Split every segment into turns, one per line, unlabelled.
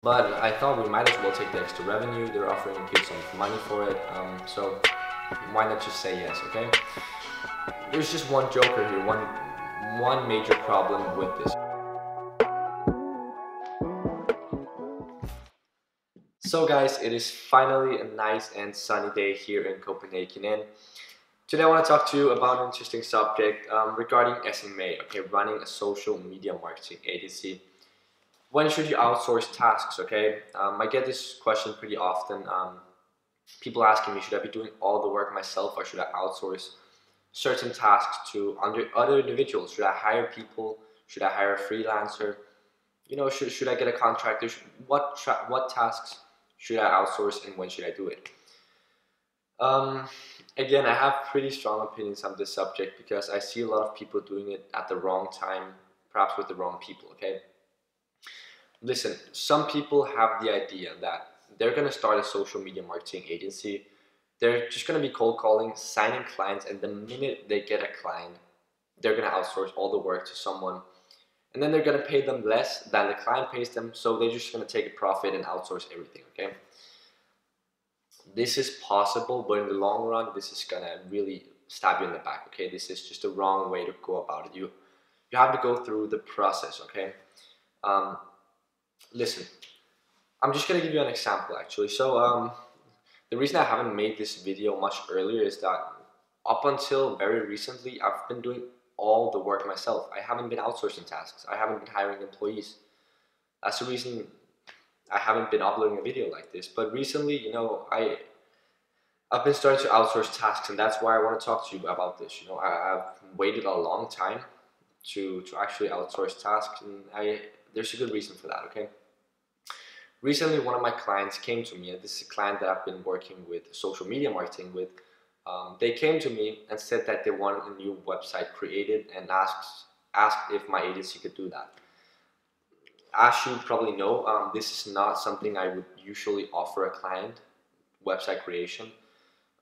But I thought we might as well take the extra revenue. They're offering kids some money for it, so why not just say yes, okay? There's just one joker here, one major problem with this. So guys, it is finally a nice and sunny day here in Copenhagen, and today I want to talk to you about an interesting subject regarding SMMA, okay, running a social media marketing agency. When should you outsource tasks, okay? I get this question pretty often. People asking me, should I be doing all the work myself or should I outsource certain tasks to other individuals? Should I hire people? Should I hire a freelancer? You know, should I get a contractor? What tasks should I outsource and when should I do it? Um, Again, I have pretty strong opinions on this subject because I see a lot of people doing it at the wrong time, perhaps with the wrong people, okay? Listen, some people have the idea that they're going to start a social media marketing agency. They're just going to be cold calling, signing clients, and the minute they get a client, they're going to outsource all the work to someone. And then they're going to pay them less than the client pays them, so they're just going to take a profit and outsource everything, okay? This is possible, but in the long run, this is going to really stab you in the back, okay? This is just the wrong way to go about it. You have to go through the process, okay? Um, Listen, I'm just gonna give you an example actually. So the reason I haven't made this video much earlier is that up until very recently, I've been doing all the work myself. I haven't been outsourcing tasks. I haven't been hiring employees. That's the reason I haven't been uploading a video like this. But recently, you know, I've been starting to outsource tasks, and that's why I want to talk to you about this. You know, I've waited a long time to actually outsource tasks, and there's a good reason for that. Okay. Recently, one of my clients came to me, and this is a client that I've been working with social media marketing with. They came to me and said that they wanted a new website created and asked if my agency could do that. As you probably know, this is not something I would usually offer a client, website creation.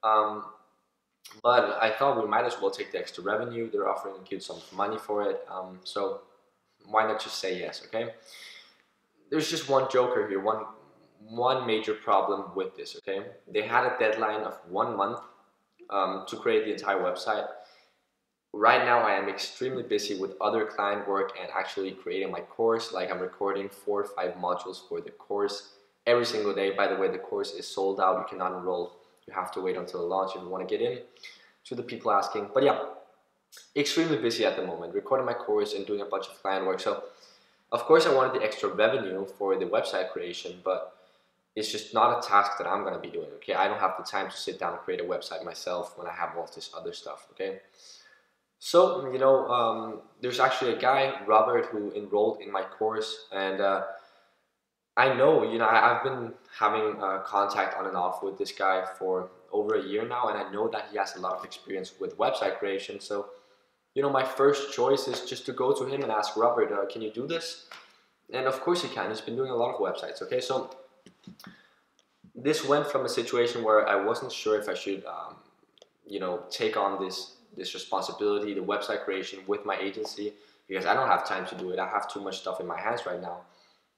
Um, but I thought we might as well take the extra revenue. They're offering kids some money for it, so why not just say yes, okay? There's just one joker here, one major problem with this, okay? They had a deadline of 1 month to create the entire website. Right now I am extremely busy with other client work and actually creating my course. Like, I'm recording 4 or 5 modules for the course every single day. By the way, the course is sold out. You cannot enroll. You have to wait until the launch if you want to get in, to the people asking. But yeah, extremely busy at the moment, recording my course and doing a bunch of client work. So of course I wanted the extra revenue for the website creation, but it's just not a task that I'm going to be doing, okay? I don't have the time to sit down and create a website myself when I have all this other stuff, okay? So, you know, there's actually a guy, Robert, who enrolled in my course, and I know, you know, I've been having contact on and off with this guy for over a year now, and I know that he has a lot of experience with website creation. So, you know, my first choice is just to go to him and ask Robert, can you do this? And of course he can. He's been doing a lot of websites, okay? So this went from a situation where I wasn't sure if I should, you know, take on this responsibility, the website creation with my agency, because I don't have time to do it. I have too much stuff in my hands right now.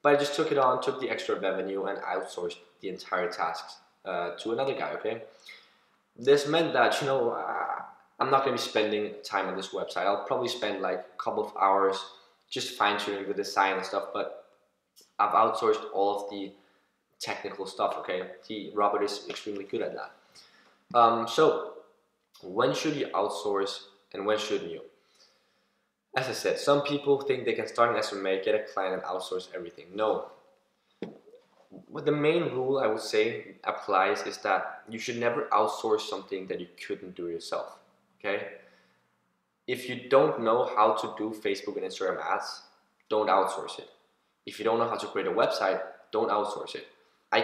But I just took it on, took the extra revenue, and outsourced the entire tasks to another guy, okay? This meant that, you know, I'm not going to be spending time on this website. I'll probably spend like a couple of hours just fine-tuning the design and stuff, but I've outsourced all of the technical stuff, okay? Robert is extremely good at that. So when should you outsource and when shouldn't you? As I said, some people think they can start an SMMA, get a client, and outsource everything. No. What the main rule I would say applies is that you should never outsource something that you couldn't do yourself, okay? If you don't know how to do Facebook and Instagram ads, don't outsource it. If you don't know how to create a website, don't outsource it. I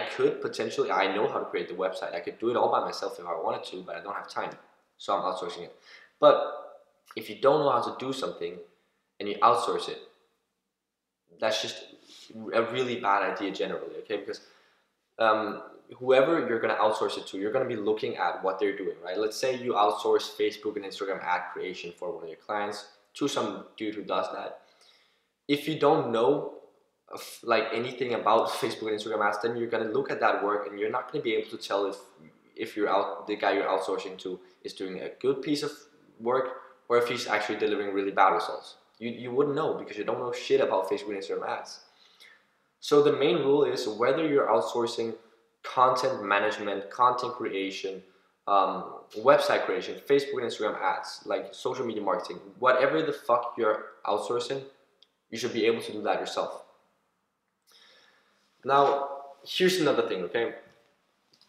know how to create the website. I could do it all by myself if I wanted to, but I don't have time. So I'm outsourcing it. But if you don't know how to do something and you outsource it, that's just a really bad idea generally, okay? Because whoever you're going to outsource it to, you're going to be looking at what they're doing, right? Let's say you outsource Facebook and Instagram ad creation for one of your clients to some dude who does that. If you don't know like anything about Facebook and Instagram ads, then you're gonna look at that work and you're not gonna be able to tell if the guy you're outsourcing to is doing a good piece of work or if he's actually delivering really bad results. You wouldn't know because you don't know shit about Facebook and Instagram ads. So the main rule is whether you're outsourcing content management, content creation, website creation, Facebook and Instagram ads, like social media marketing, whatever the fuck you're outsourcing, you should be able to do that yourself. Now, here's another thing, okay?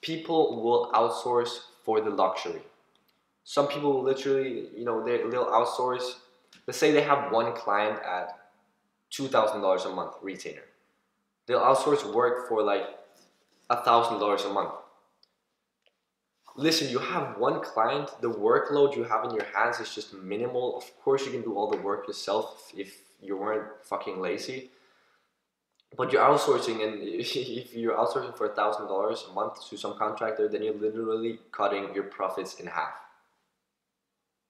People will outsource for the luxury. Some people will literally, they'll outsource. Let's say they have one client at $2,000 a month, retainer. They'll outsource work for like $1,000 a month. Listen, you have one client, the workload you have in your hands is just minimal. Of course you can do all the work yourself if you weren't fucking lazy. But you're outsourcing, and if you're outsourcing for $1,000 a month to some contractor, then you're literally cutting your profits in half.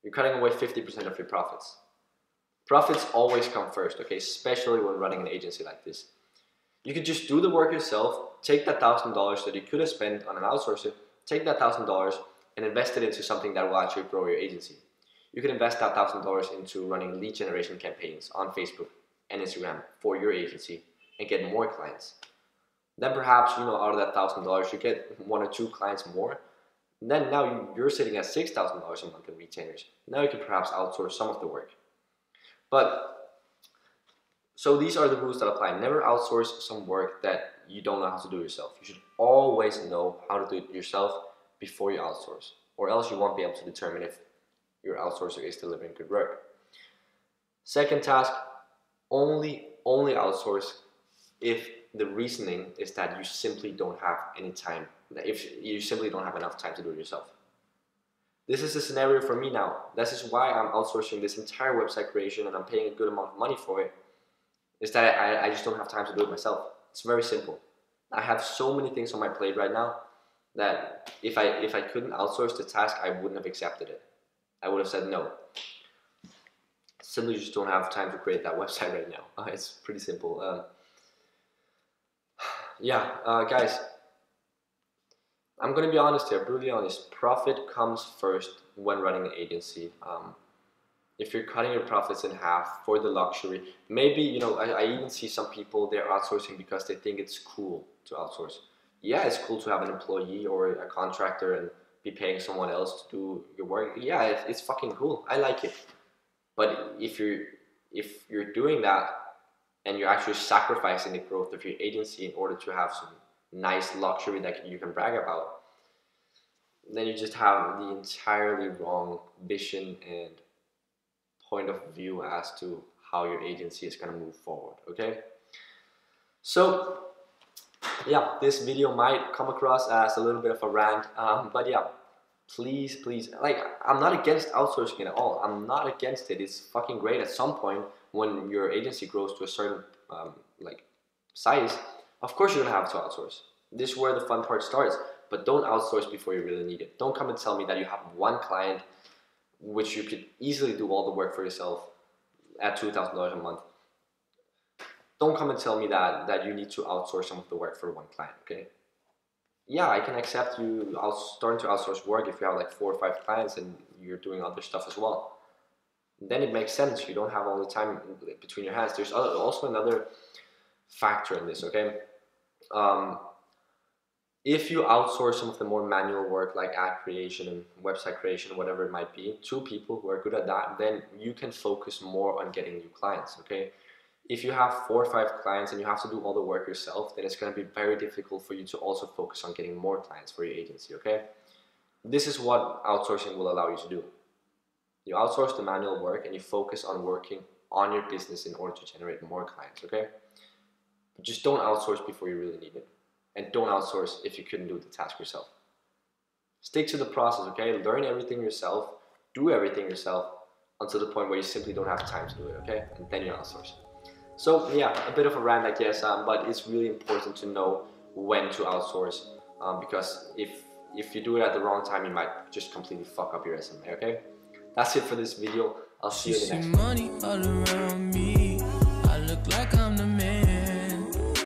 You're cutting away 50% of your profits. Profits always come first, okay? Especially when running an agency like this. You could just do the work yourself, take that $1,000 that you could have spent on an outsourcer, take that $1,000 and invest it into something that will actually grow your agency. You can invest that $1,000 into running lead generation campaigns on Facebook and Instagram for your agency and get more clients. Then perhaps, out of that $1,000, you get 1 or 2 clients more. And then now you're sitting at $6,000 a month in retainers. Now you can perhaps outsource some of the work. So these are the rules that apply. Never outsource some work that you don't know how to do yourself. You should always know how to do it yourself before you outsource, or else you won't be able to determine if your outsourcer is delivering good work. Second task, only outsource if the reasoning is that you simply don't have any time, if you simply don't have enough time to do it yourself. This is the scenario for me now. This is why I'm outsourcing this entire website creation and I'm paying a good amount of money for it, is that I just don't have time to do it myself. It's very simple. I have so many things on my plate right now that if I couldn't outsource the task, I wouldn't have accepted it. I would have said no. Simply just don't have time to create that website right now. It's pretty simple. Guys, I'm gonna be honest here, brutally honest. Profit comes first when running an agency. If you're cutting your profits in half for the luxury, maybe, I even see some people, they're outsourcing because they think it's cool to outsource. Yeah, it's cool to have an employee or a contractor and be paying someone else to do your work. Yeah, it's fucking cool. I like it. But if you're doing that and you're actually sacrificing the growth of your agency in order to have some nice luxury that you can brag about, then you just have the entirely wrong vision and point of view as to how your agency is going to move forward, okay? So, yeah, this video might come across as a little bit of a rant, but yeah, please, like, I'm not against outsourcing at all. I'm not against it. It's fucking great at some point when your agency grows to a certain, size. Of course you're going to have to outsource. This is where the fun part starts, but don't outsource before you really need it. Don't come and tell me that you have one client which you could easily do all the work for yourself at $2,000 a month. Don't come and tell me that you need to outsource some of the work for one client, okay? Yeah, I can accept you starting to outsource work if you have like 4 or 5 clients and you're doing other stuff as well. Then it makes sense. You don't have all the time between your hands. There's also another factor in this, okay? If you outsource some of the more manual work like ad creation and website creation, whatever it might be, to people who are good at that, then you can focus more on getting new clients, okay? If you have 4 or 5 clients and you have to do all the work yourself, then it's going to be very difficult for you to also focus on getting more clients for your agency, okay? This is what outsourcing will allow you to do. You outsource the manual work and you focus on working on your business in order to generate more clients, okay? But just don't outsource before you really need it. And don't outsource if you couldn't do the task yourself. Stick to the process, okay? Learn everything yourself, do everything yourself until the point where you simply don't have time to do it, okay? And then you outsource. So yeah, a bit of a rant, I guess, but it's really important to know when to outsource because if you do it at the wrong time, you might just completely fuck up your SMMA, okay? That's it for this video. I'll see you in the next one.